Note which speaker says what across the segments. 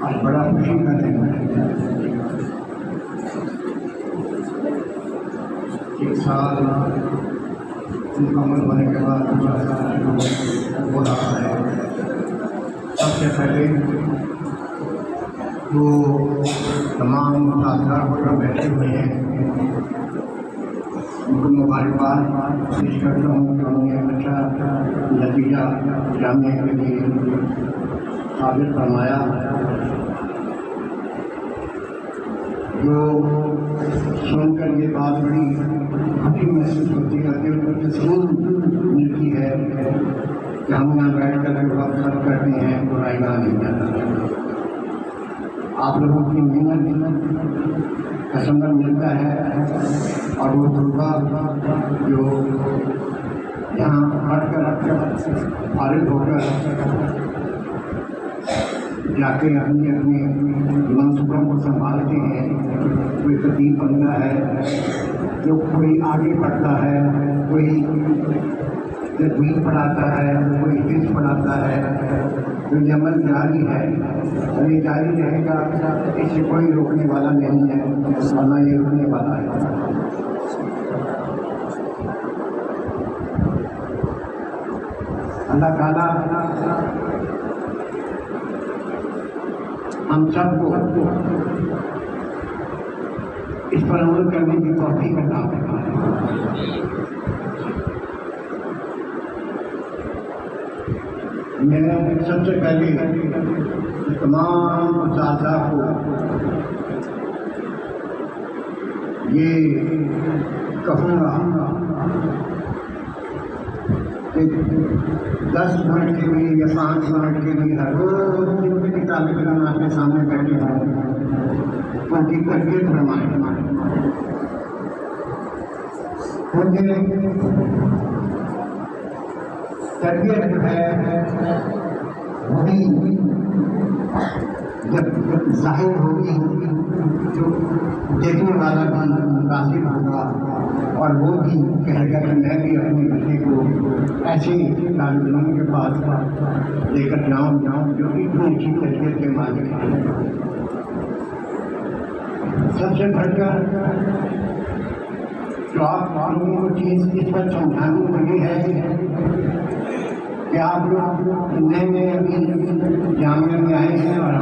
Speaker 1: آج بڑا خوشی کا دن ہے۔ ایک سال مکمل ہونے کے بعد دوسرا سال شروع ہو رہا ہے۔ سب سے پہلے تو تمام اساتذہ جو بیٹھے ہوئے ہیں ان کو مبارکباد پیش کرتا ہوں کہ انہوں نے اچھا نتیجہ جامعہ کے لیے ثابت فرمایا۔ جو سن کر یہ بات بڑی خوشی محسوس ہوتی ہے، دل کو تسکین ملتی ہے کہ ہم یہاں بیٹھ کر جو وقت خرچ کرتے ہیں برائی نہ نہیں جاتا۔ آپ لوگوں کی محنت کا ثمر ملتا ہے اور وہ طلباء جو یہاں پڑھ کر فارغ ہو کر جا کے اپنی منصوبوں کو سنبھالتے ہیں، کوئی خطیب بنتا ہے، جو کوئی آگے پڑھتا ہے، کوئی تدبیر پڑھاتا ہے، کوئی حفظ پڑھاتا ہے، تو یہ عمل جاری ہے اور یہ جاری رہے گا۔ اس سے کوئی روکنے والا نہیں ہے اور نہ یہ روکنے والا ہے۔ اللہ تعالیٰ ہم سب کو اس پر عمل کرنے کی توفیق عطا فرمائے۔ میں سب سے پہلے تمام اساتذہ کو یہ کہوں گا کہ 10 منٹ کے لیے یا 5 منٹ کے لیے ہر روز جن کے طالب علم آپ کے سامنے بیٹھے ہوں ان کی تربیت فرمائیں۔ مجھے تربیت جو ہے وہی جب ظاہر ہوگی جو دیکھنے والا بھی متاثر ہوگا اور وہ بھی کہے گا کہ میں بھی اپنے بچے کو ایسے طالب علم کے پاس لے کر جاؤں جو اتنی اچھی تربیت کے مالک ہیں۔ سب سے بڑھ کر جو آپ لوگوں کو چیز اس پر سمجھانے کو یہ ہے کہ آپ لوگ نئے ابھی جامعہ میں آئے ہیں اور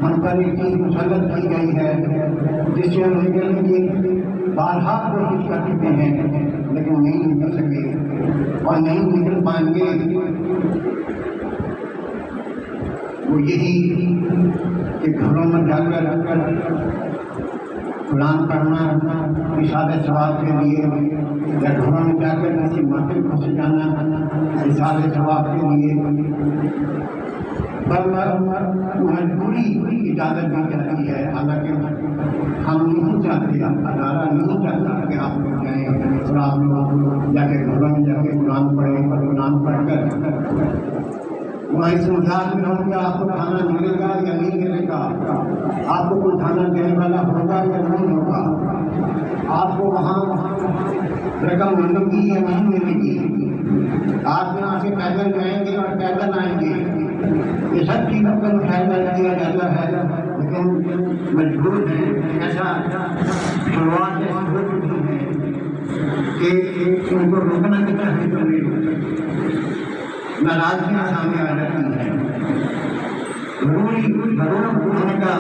Speaker 1: ہم پر ایک چیز مسلط کی گئی ہے جس سے ہم نکلنے کی بارہا کوشش کر چکے ہیں لیکن نہیں نکل سکے اور نہیں نکل پائیں گے۔ وہ یہی کہ گھروں میں جا کر قرآن پڑھنا ارشاد ثواب کے لیے یا گھروں میں جا کر کسی محفل کو سجانا ارشاد ثواب کے لیے مجبوری اجازت دی جاتی ہے، حالانکہ ہم نہیں چاہتے، ادارہ نہیں چاہتا کہ آپ لوگ جائیں اور آپ لوگ جا کے گھروں میں جا کے قرآن پڑھیں اور قرآن پڑھ کر وہاں اس مزاج میں ہوں گے آپ کو کھانا ملے گا یا نہیں ملے گا، آپ کو کوئی کھانا دینے والا ہوگا یا نہیں ہوگا، آپ کو وہاں رقم ملے گی یا نہیں ملے گی، آپ یہاں سے پیدل جائیں گے اور پیدل آئیں گے، یہ سب چیزوں پر خیال کیا جاتا ہے لیکن مجبور ہیں۔ ایسا شروعات ایسی ہو چکی ہے کہ ان کو روکنا کتنا ہے، ناراضگیاں سامنے آ جاتی ہیں، ضرور ہونے کا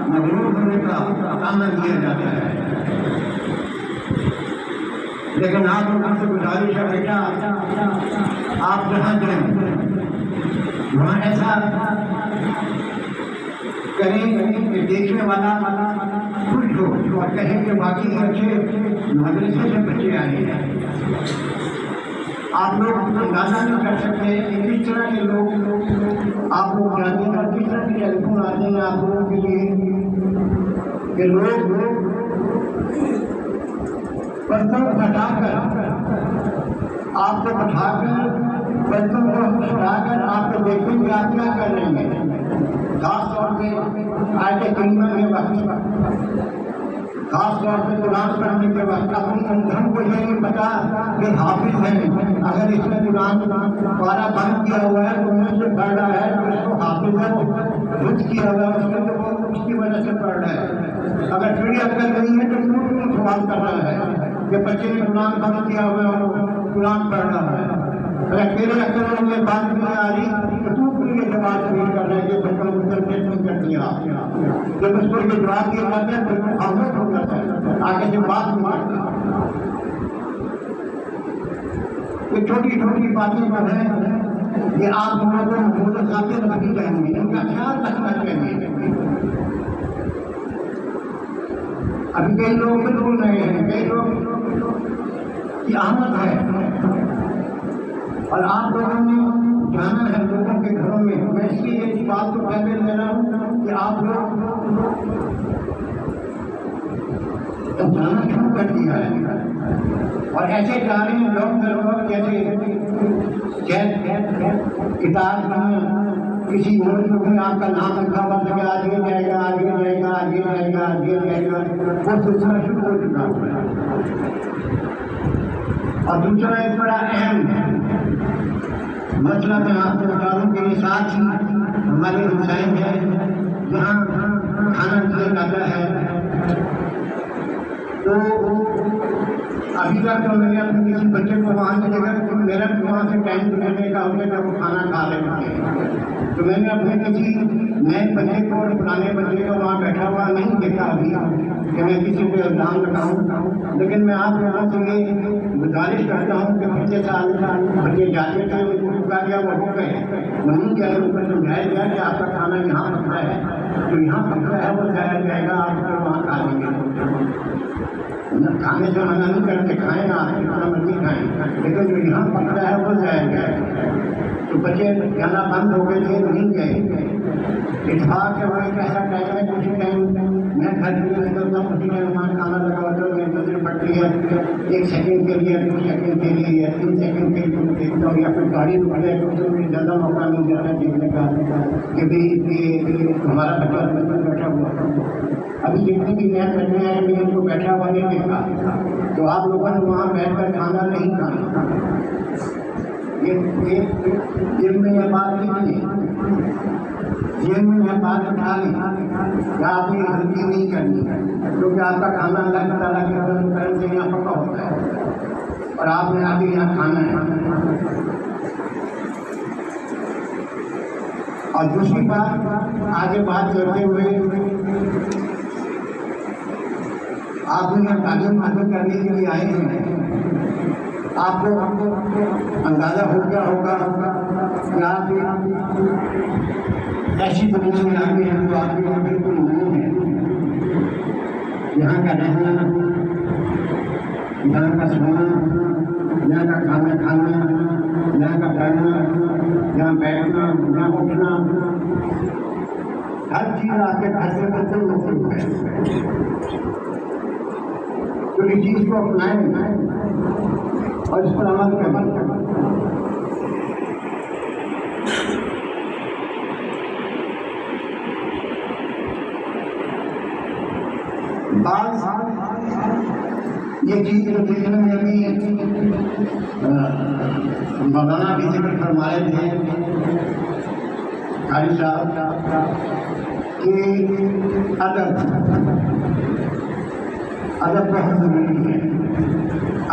Speaker 1: مغرور ہونے کا تانا دیا جاتا ہے، لیکن آپ لوگوں سے گزارش ہے بیٹا آپ جہاں جائیں وہاں ایسا کریں کہ دیکھنے والا خوش ہو اور کہیں کہ باقی اچھے مدرسے سے بچے آئے ہیں۔ آپ لوگ اندازہ نہیں کر سکتے کس طرح کے لوگ آپ لوگ جانتے ہیں اور کس طرح کے ٹیلیفون آتے ہیں آپ لوگوں کے لیے کہ لوگ برتن ہٹا کر آپ کو بٹھا کر برتن کو ہٹا کر آپ کو دیکھیں گے آپ کیا کر رہے ہیں۔ خاص طور پہ آیت کریمہ میں خاص طور سے قرآن پڑھنے کے وقت ہم کو یہ نہیں پتا کہ حافظ ہیں، اگر اس نے قرآن پارا بند کیا ہوا ہے تو ان سے پڑھ رہا ہے تو اس کو حافظ ہے، خود کیا ہوا ہے اس میں تو وہ اس کی وجہ سے پڑھ رہا ہے۔ اگر پھر عقل نہیں ہے تو کیوں سوال کر رہا ہے کہ بچے نے قرآن بند کیا ہوا ہے اور قرآن پڑھ رہا ہے؟ اگر تیرے عقل میں بات نہیں آ رہی تو تو پھر یہ جواب نہیں کر رہے کہ بچوں کو کر دیا، جب اس کو یہ جواب دیا جاتا ہے تو خاموش ہو جاتا ہے، آگے جو بات نہیں آتی۔ یہ چھوٹی چھوٹی باتیں جو ہیں یہ آپ لوگوں کو محفوظ خاطر رکھنی چاہیے، ان کا خیال رکھنا چاہیے۔ ابھی کئی لوگ بول رہے ہیں، کئی لوگ کی آمد ہے اور آپ لوگوں نے جانا ہے لوگوں کے گھروں میں۔ میں اس لیے اس بات کو کہتے لے رہا ہوں کہ آپ لوگ جانا شروع کر دیا ہے اور ایسے جا رہے ہیں لوگ جیسے کتاب میں کسی ملک میں آپ کا نام لکھا ہوا تھا کہ آگے جائے گا آگے جائے گا آگے جائے گا آگے جائے گا، وہ سلسلہ شروع ہو چکا ہوا ہے۔ اور دوسرا ایک بڑا اہم مسئلہ میں آپ کو بتا دوں کہ یہ ساتھ ہی ہمارے حسین ہے جہاں کھانا دیا جاتا ہے، تو ابھی تک تو میں نے اپنے کسی بچے کو وہاں سے دیکھا کہ میرا وہاں سے ٹائم گزرنے کا ہوتا ہے وہ کھانا کھا رہے ہوتے ہیں، تو میں نے اپنے کسی نئے بچے کو اور پرانے بچے کو وہاں بیٹھا ہوا نہیں دیکھا ابھی کہ میں کسی پہ الزام لگاؤں، لیکن میں آپ یہاں سے یہ گزارش کرتا ہوں کہ 25 سال بچے جاتے تھے ان کو چکا گیا وہ ہو گئے، نہیں کیا ان کو سمجھایا گیا کہ آپ کا کھانا یہاں پکتا ہے، جو یہاں پکتا ہے وہ کھایا جائے گا، آپ کو وہاں کھا لیں گے۔ کھانے سے منع نہیں کرتے، کھائیں آپ جتنا مرضی کھائیں، لیکن جو یہاں پکتا ہے وہ جائے گا۔ تو بچے جانا بند ہو گئے تھے نہیں گئے، اتفاق ہے وہ ایک ایسا ٹائم ہے کسی ٹائم میں گھر سے نکلتا ہوں اسی ٹائم وہاں کھانا لگا ہوتا ہوں، میری نظر پڑتی ہے 1 سیکنڈ کے لیے 2 سیکنڈ کے لیے یا 3 سیکنڈ کے لیے دیکھتا ہوں، یا پھر گاڑی رک جائے تو مجھے زیادہ موقع مل جاتا ہے دیکھنے کا کہ بھائی یہ ہمارا بچہ بیٹھا ہوا۔ ابھی جتنی بھی میں کرنے آئے میں ان کو بیٹھا ہوا نہیں دیکھا، تو آپ لوگوں نے وہاں بیٹھ کر کھانا نہیں کھانا، یہ میں یہ بات نہیں ہے، یہ میں یہ بات اٹھا لی کہ آپ نے غلطی نہیں کرنی ہے، کیونکہ آپ کا کھانا اللہ تعالیٰ کے کرم سے یہاں پکا ہوتا ہے اور آپ نے آگے یہاں کھانا ہے۔ اور دوسری بات آگے بات کرتے ہوئے آپ یہاں تعلیم حاصل کرنے کے لیے آئے ہیں، آپ کو اندازہ ہو گیا ہوگا کہ آپ ایسی دنیا میں آگے ہیں جو آپ کے لیے بالکل نہیں ہے۔ یہاں کا رہنا، یہاں کا سونا، یہاں کا کھانا کھانا، یہاں کا پڑھنا، یہاں بیٹھنا، یہاں اٹھنا، ہر چیز آپ کے گھر سے بالکل مختلف ہے۔ تو اس چیز کو اپنائیں اور اس پر عمل کریں۔ بعض یہ چیز جو دیکھنے میں بھی مولانا بھی ذکر فرمائے تھے قاری صاحب کہ ادب بہت ضروری ہے۔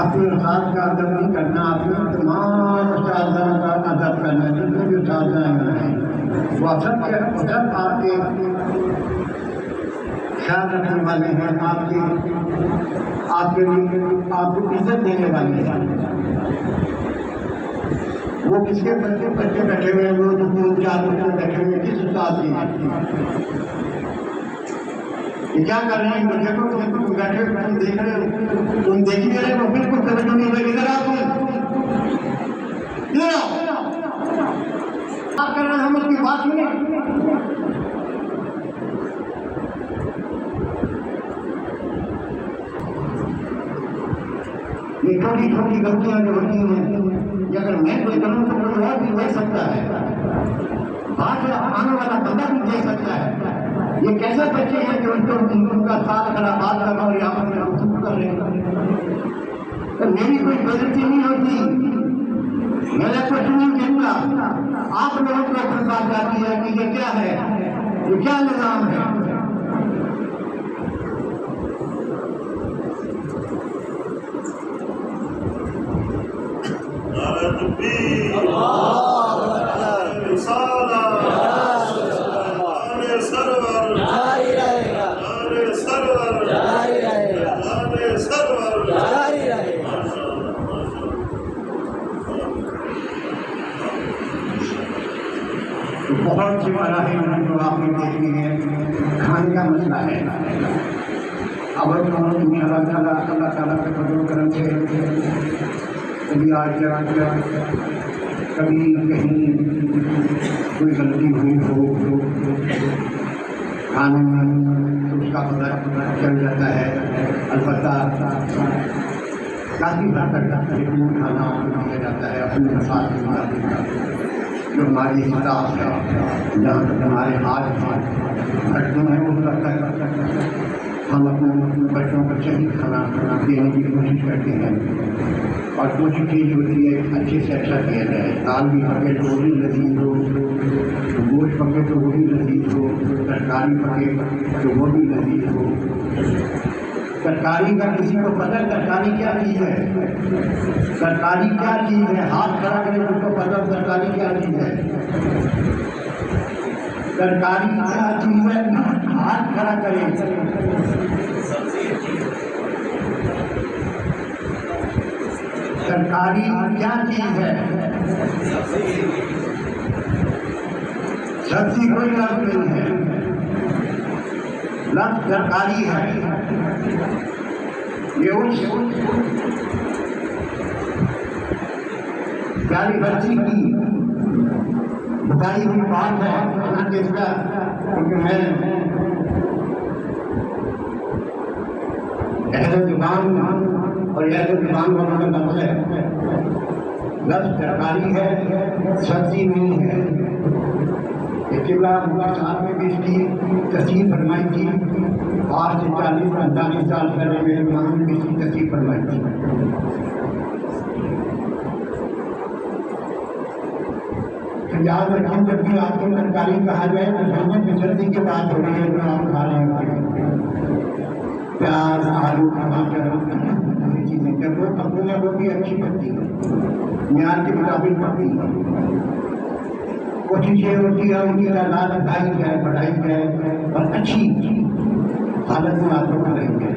Speaker 1: اپنے استاد کا ادب نہیں کرنا، اپنے تمام استادان کا ادب کرنا، جتنے بھی استادان ہیں وہ سب آپ کے خیال رکھنے والے ہیں، آپ کو عزت دینے والے ہیں۔ وہ کس کے بچے بیٹھے ہوئے ہیں، وہ 2-4 بچے بیٹھے ہوئے کس استاد کی کیا کر رہے ہیں؟ بچے کو بیٹھے دیکھ رہے ہو، تم دیکھ نہیں رہے، وہ بالکل توجہ نہیں ہوگی، ادھر آپ کر رہے ہیں، ہم اس کی بات سنیں۔ یہ چھوٹی چھوٹی غلطیاں جو ہوتی ہیں، یہ اگر میں کوئی کروں تو کوئی اور بھی دیکھ سکتا ہے، بات آنے والا بندہ بھی دیکھ سکتا ہے۔ یہ کیسے بچے ہیں جو ان کا سال خرابات کرنا اور یہاں پر گفتگو کر رہے ہیں؟ تو میری کوئی غلطی نہیں ہوتی، میں نے کچھ نہیں کہتا، آپ لوگوں کو اپنی بات جاتی ہے کہ یہ کیا ہے، یہ کیا نظام ہے۔ بہت سی مراحل جو آپ نے دیکھ لی ہے، کھانے کا مسئلہ ہے۔ اب اللہ تعالیٰ کے فضل و کرم سے کبھی آج کبھی کہیں کوئی غلطی ہوئی ہو کھانے میں تو اس کا پتہ چل جاتا ہے، البتہ کافی حد تک کھانا کیا جاتا ہے اپنے مفاد کے مطابق، جو ہماری خطاب ہے، جہاں تک ہمارے ہاتھ بھٹکتے ہیں اس وقت تک ہم اپنے بچوں کو صحیح کھانا دینے کی کوشش کرتے ہیں، اور کوشش یہ ہوتی ہے اچھے سے اچھا کیا جائے۔ دال بھی پکے تو وہ بھی لذیذ ہو، گوشت پکے تو وہ بھی لذیذ ہو، ترکاری پکے تو وہ بھی لذیذ ہو۔ ترکاری کا کسی کو پتہ ترکاری کیا چیز ہے؟ ترکاری کیا چیز ہے؟ ہاتھ کھڑا کرے اس کو پتہ ترکاری کیا چیز ہے؟ ترکاری کیا چیز ہے؟ ہاتھ کھڑا کرے۔ ترکاری کیا چیز ہے؟ سبزی کوئی لفظ نہیں ہے، لفظ ترکاری ہے۔ یہ اس پیاری بچی کی بتائی ہوئی بات ہے، جس کا کیونکہ میں اہل زبان اور اہل زبان کا لفظ ہے، لفظ ترکاری ہے، سبزی نہیں ہے۔ سال میں بھی اس کی تصحیح فرمائی تھی، آج سے 40-45 سال پہلے میرے ماں نے بھی اس کی تصحیح فرمائی تھی۔ یاد رکھیں جب بھی آپ کو ترکاری کہا جائے تو سمجھیں کہ جلدی کی بات ہو رہی ہے جو آپ کھا رہے ہیں، پیاز، آلو، ٹماٹر، یہ چیزیں جب وہ پکنے وہ بھی اچھی پکتی ہے، معیار کے مطابق پکتی ہے۔ کوشش یہ ہوتی ہے ان کی تعداد بڑھائی جائے، بڑھائی جائے اور اچھی حالت میں آپ کو کھلائی جائے۔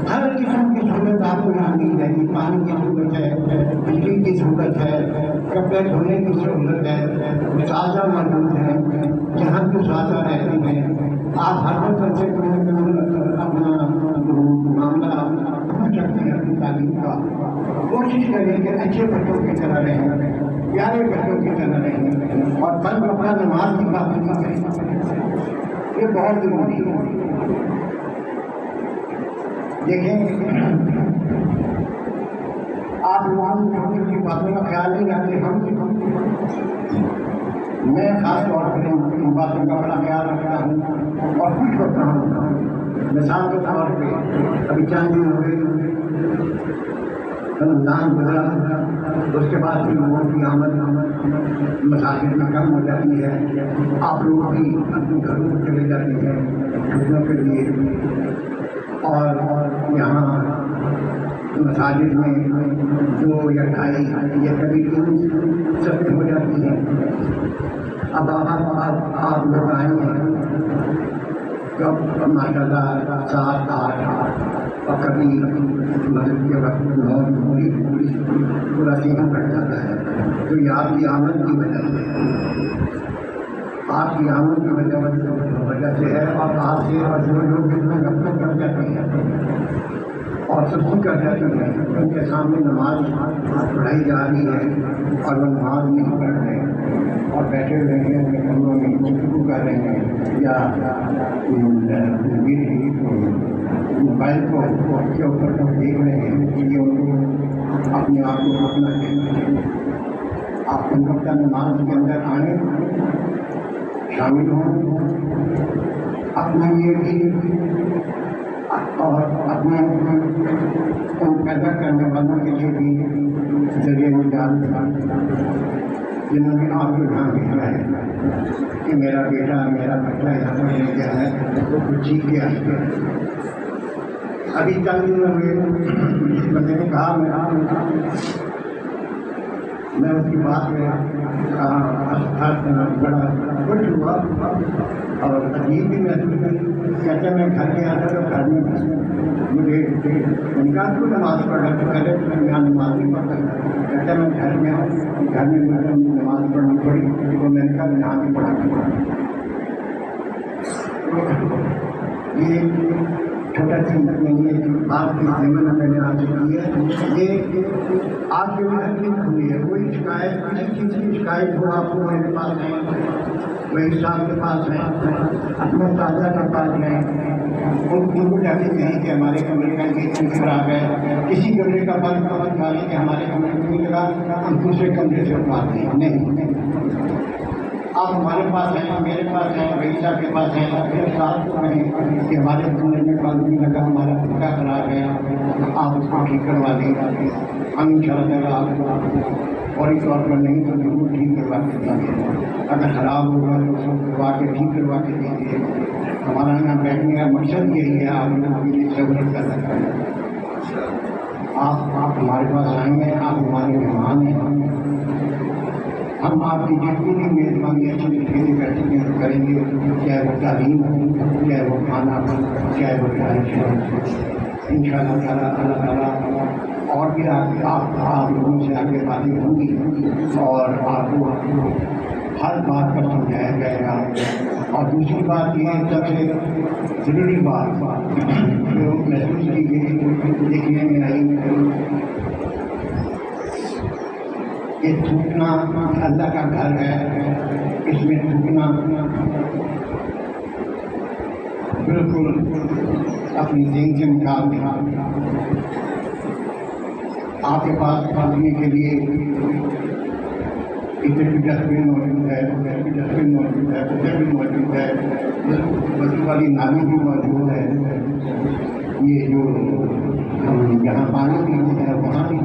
Speaker 1: ہر قسم کی سہولت آپ کو یہاں دی جائے گی، پانی کی سہولت ہے، بجلی کی سہولت ہے، کپڑے دھونے کی سہولت ہے، تازہ موجود ہے، جہاں کی تازہ رہتی ہیں۔ آپ ہر وقت سے اپنا معاملہ پوچھ سکتے ہیں اپنی تعلیم کا۔ کوشش کریں کہ اچھے بچوں کی طرح رہیں، پیارے بچوں کی طرح رہیں، اور بل اپنا نماز کی پابندی کریں، یہ بہت ضروری ہے۔ دیکھیں آپ لوگوں کی باتوں کا خیال نہیں رکھتے، میں خاص طور پر ان باتوں کا بڑا خیال رکھتا ہوں اور خوش ہوتا ہوں۔ مثال کے طور پہ ابھی چند دن ہو گئے رمضان گزرا، اس کے بعد بھی لوگوں کی آمد مساجد میں کم ہو جاتی ہے، آپ لوگ بھی اپنے گھروں کو چلے جاتے ہیں چھٹیوں کے لیے، اور یہاں مساجد میں دو یا ڈھائی یا کبھی 3 صفیں ہو جاتی ہیں۔ اب آپ لوگ آئے ہیں ماشاء اللہ 7-8 اور کبھی مغرب کے وقت پورا سینا کٹ جاتا ہے، تو یہ آپ کی آمد کی وجہ سے، آپ کی آمد کی وجہ سے ہے، اور آپ سے اور جو لوگ جس میں غفلت کر جاتے ہیں اور سستی کر جاتے ہیں، ان کے سامنے نماز پڑھائی جا رہی ہے اور وہ نماز نہیں پڑھ رہے اور بیٹھے ہوئے ہیں اپنے کمروں میں گفتگو کر رہے ہیں، یا موبائل کو کے اوپر دیکھ رہے ہیں، یہ ان کو اپنے آپ کو روکنا چاہیے۔ آپ کو وقت نماز کے اندر آئیں، شامل ہوں، اپنے لیے بھی اور اپنے پیدا کرنے والوں کے لیے بھی ذریعہ نجات تھا، جنہوں نے آپ کو یہاں بھیجا ہے کہ میرا بیٹا میرا بچہ یہاں پر لے کے آیا وہ کچھ سیکھ کے آئے. ابھی چند دن ہوئے بندے نے کہا میں اس کی بات میں بڑا خوش ہوا اور عجیب بھی محسوس ہوئی. کہتے میں گھر گیا تھا تو گھر میں مجھے ان کا تو نماز پڑھنا تو پہلے میں یہاں نماز نہیں پڑھتا. کہتے میں گھر میں آؤں گھر میں مجھے نماز پڑھنی پڑی تو میں نے کہا یہاں بھی پڑھا. یہ چھوٹا چیز نہیں ہے، آپ کی زمانہ میں نے حاصل کی ہے. یہ آپ کی محنت ہوئی ہے. کوئی شکایت کسی چیز کی شکایت ہو آپ کو میرے پاس ہے، میرے صاحب کے پاس ہے، اپنے سازہ کے پاس ہے. ان کو جاتے کہیں کہ ہمارے کمرے کا یہ چیز خراب ہے، کسی کمرے کا بند خبر ڈالیں کہ ہمارے کمرے کو نہیں لگا ہم دوسرے کمرے سے اٹھواتے ہیں. نہیں، آپ ہمارے پاس ہیں، میرے پاس ہیں، بھائی صاحب کے پاس ہیں، پھر ساتھ کو کہیں کہ ہمارے کمرے میں بند نہیں لگا، ہمارا پنکھا خراب ہے، آپ اس کو ٹھیک کروا دیں. ہم ان شاء اللہ آپ کو فوری طور پر نہیں تو ضرور ٹھیک کروا کے دیں گے. اگر خراب ہوگا تو اس کو کروا کے ٹھیک کروا کے دیں گے. ہمارا یہاں بیٹھنے کا مقصد یہی ہے آپ لوگوں کے لیے سہولت کر سکتے ہیں. آپ ہمارے پاس آئیں گے، آپ ہمارے مہمان ہیں. ہم آپ کی جتنی بھی میزبانی اچھی طریقے سے کریں گے، چاہے وہ تعلیم ہو، چاہے وہ کھانا ہو، چاہے وہ رہائش ہو. ان شاء اللہ تعالیٰ اللہ تعالیٰ اور بھی آپ لوگوں سے آگے باتیں ہوں گی اور آپ کو ہر بات پر سمجھایا جائے گا. اور دوسری بات یہ سب سے ضروری بات جو محسوس کی گئی دیکھنے میں آئی، یہ تھوکنا اللہ کا گھر ہے، اس میں تھوکنا بالکل اپنی ذہن سے نکال دیا. آپ کے پاس پھینکنے کے لیے ادھر بھی ڈسٹ بن موجود ہے، ادھر بھی ڈسٹ بن موجود ہے، ادھر بھی موجود ہے، وضو والی نالی بھی موجود ہے. یہ جو جہاں پانی پیتے ہیں وہاں بھی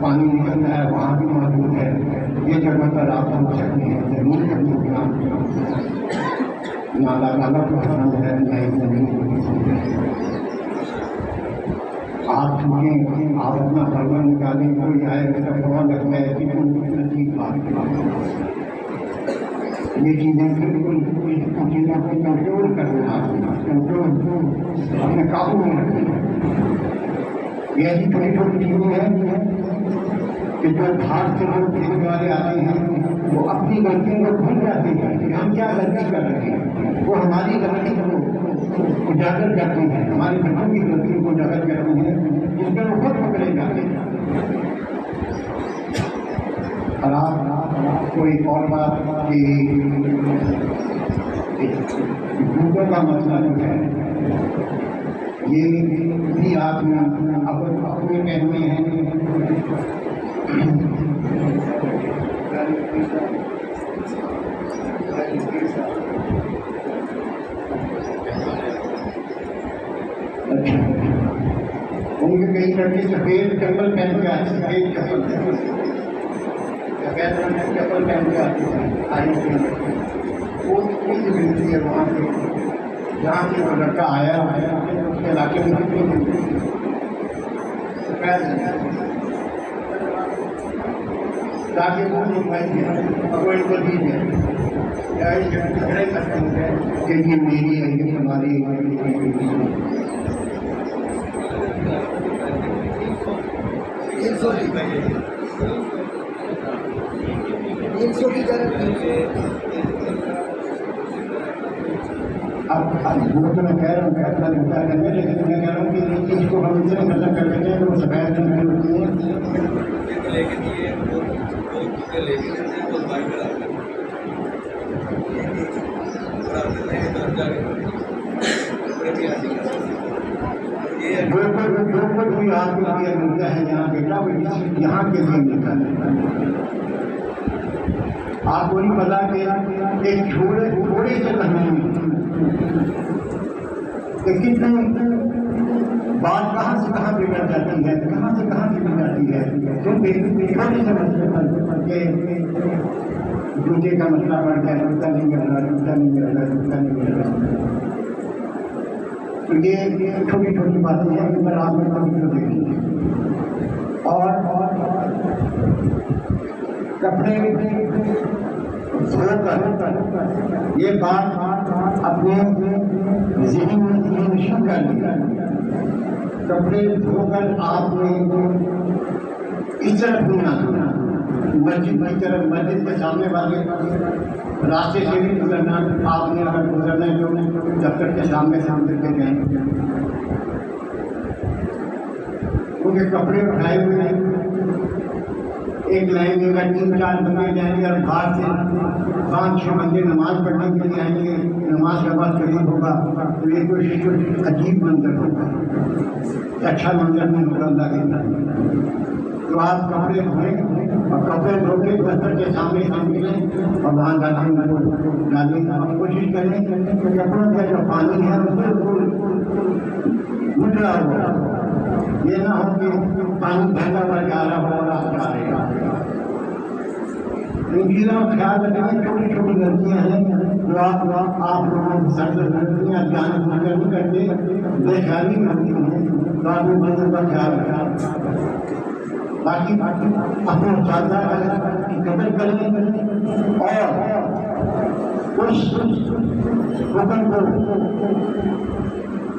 Speaker 1: پانی نکلتا ہے وہاں بھی موجود ہے. یہ جگہ پر آپ پہنچ سکتے ہیں، ضرور کرنا. نہ اللہ کو پسند ہے نہ ہی زمین. آپ چھوٹیں، آپ اپنا فرمان نکالیں، کوئی آئے میرا فوراً لگتا ہے کہ ٹھیک بات. یہ چیزیں بالکل چیزوں کو کنٹرول کرنا، کنٹرول اپنے قابو میں رکھنا. یہ ایسی چھوٹی چھوٹی چیزیں ہیں کہ جو باہر سے لوگ دیکھنے والے آتے ہیں وہ اپنی غلطیوں کو بھول جاتے ہیں کہ ہم کیا غلطی کر رہے ہیں. وہ ہماری غلطی کو اجاگر کرتے ہیں، ہماری بچوں کی غلطیوں کو اجاگر کرتے ہیں جس میں وہ خود پکڑے جاتے ہیں. اور آپ کوئی اور بات کہ جوتوں کا مسئلہ جو ہے یہ بھی آپ نے اپنے پہننے ہیں. ان کے کئی لڑکے سفید چپل پہن کے آتے، سفید چپل پہن کے آتے ہیں. وہ چیز ملتی ہے وہاں سے جہاں سے وہ لڑکا آیا اس کے علاقے میں تاکہ وہ وہ ان کو دی جائے کہ یہ میری ہے، یہ ہماری وہ تو میں کہہ رہا ہوں کہ اپنا جوتا کرنے، لیکن میں کہہ رہا ہوں کہ اس چیز کو ہم اتنے ختم کر دیتے ہیں تو وہ شکایت نہیں ہوتی ہے. جو کچھ بھی آپ کو دیا ملتا ہے یہاں بیٹا وہ یہاں کے لیے ملتا ہے. آپ کو نہیں پتا کہ ایک تھوڑے سے کہانی کہ کتنی بات کہاں سے کہاں بگڑ جاتی ہے، کہاں سے کہاں بگڑ جاتی ہے، کیونکہ چھوٹے سے مسئلے پر جوتے کا مسئلہ بڑھ گیا، جوتا نہیں مل رہا، جوتا نہیں مل رہا، جوتا نہیں مل رہا. تو یہ چھوٹی چھوٹی باتیں ہیں کہ آپ نے کبھی تو دیکھی. اور کپڑے دھو کر یہ بات اپنے ذہن میں نشان کر لیا. کپڑے دھو کر آپ نے اس طرف گھومنا، مسجد کی طرف، مسجد کے سامنے والے راستے سے بھی گزرنا. آپ نے اگر گزرنا ہے تو دفتر کے سامنے سے ہم کے جائیں، کیونکہ کپڑے اٹھائے ہوئے ہیں. ایک لائن میں اگر 3-4 بندے جائیں گے اور باہر سے 5-6 بندے نماز پڑھنے کے لیے آئیں گے، نماز کا وقت قریب ہوگا تو یہ کوئی عجیب منظر ہوگا، اچھا منظر نہیں ہوگا اللہ کے لیے. تو آپ کپڑے دھوئیں اور کپڑے دھو کے دفتر کے سامنے ہم ملیں اور وہاں ڈالنے کی کوشش کریں کہ کپڑوں کا جو پانی ہے اس کو گھٹ رہا ہو. یہ نہ ہو کہ پانی بہتا ہوا جا رہا ہو اور آپ جا رہے ہیں. ان چیزوں کا خیال رکھیں. چھوٹی چھوٹی غلطیاں ہیں جو آپ لوگوں کو سخت غلطیاں جان نظر نہیں کرتے، بے خیالی ہوتی ہیں، تو آپ کو بندوں کا خیال رکھنا. باقی اپنے اساتذہ کی قدر کریں اور اس حکم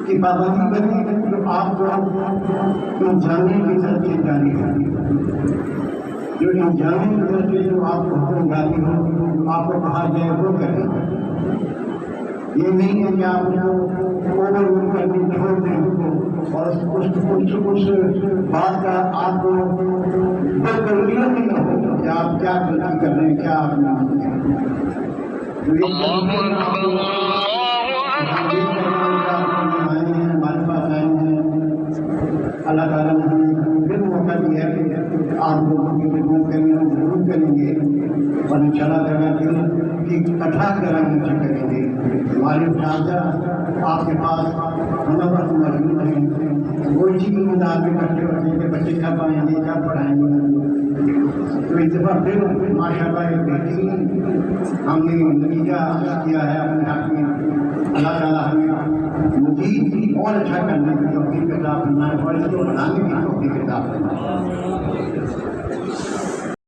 Speaker 1: کی پابندی کریں جو آپ کو انسانی کی طرف سے جاری ہے. جو انسانی کی طرف سے جو آپ کو حکم جاری ہو، آپ کو کہا جائے وہ کریں. یہ نہیں ہے کہ آپ کو کرنے چھوڑ دیں اور اس بات کا آپ کو ضروری نہیں ہو کہ آپ کیا غلطی کر رہے ہیں، کیا آپ ہمارے پاس آئے ہیں. اللہ تعالیٰ نے ہمیں پھر موقع دیا کہ آپ لوگوں کی خدمت کریں، ہم ضرور کریں گے اور ان شاء اللہ تعالیٰ کی کٹھا کرانے کریں گے. ہمارے اساتذہ آپ کے پاس ہمارے پاس موجود ہیں، وہ اسی کی مدد میں کرتے ہوتے ہیں کہ بچے کیا پڑھائیں گے، کیا پڑھائیں گے. تو اس دفعہ پھر ماشاء اللہ ایک بہترین ہم نے نتیجہ کیا ہے اپنے حق میں. اللہ تعالیٰ ہمیں مزید اور اچھا کرنے کی توفیق عطا فرمائے اور اس کو بنانے کی توفیق عطا فرمائے.